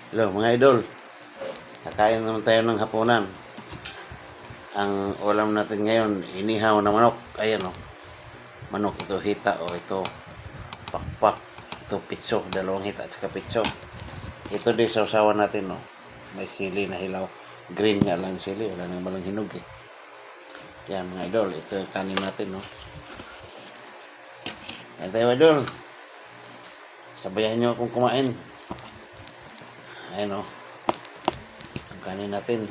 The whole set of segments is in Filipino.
Hello mga idol, kakain naman tayo ng hapunan. Ang ulam natin ngayon, inihaw na manok. Ayan o, manok ito hita o ito pakpak. Ito pitso, dalawang hita at saka pitso. Ito din sausawan natin o, may sili na hilaw. Green nga lang sili, wala nang malang hinog eh. Yan mga idol, ito yung kanin natin o. Yan tayo idol, sabayan nyo akong kumain. Ayan o, ang kanin natin.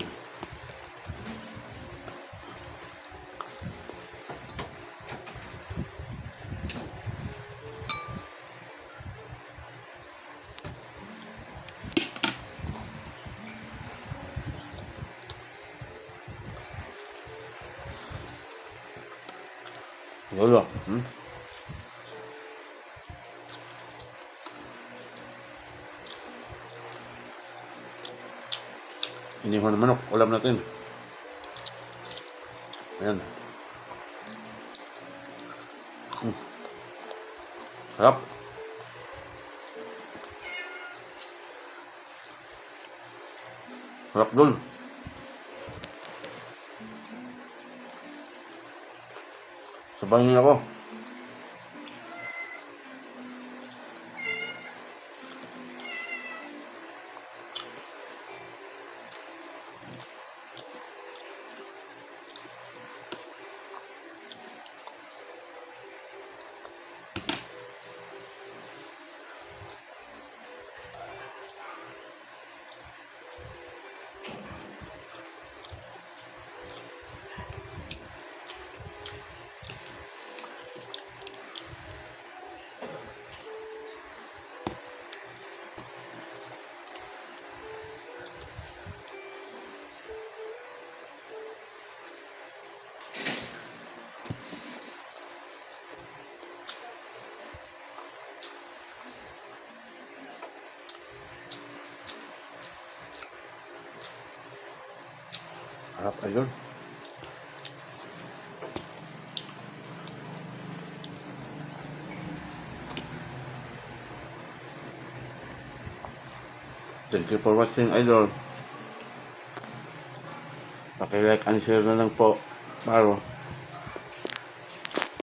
Lolo, Hindi ko na manok, ulam natin. Ayan. Harap. Harap dun. Sabahin niyo ako. Harap idol. Thank you for watching idol. Paki-like and share na lang po. Paro.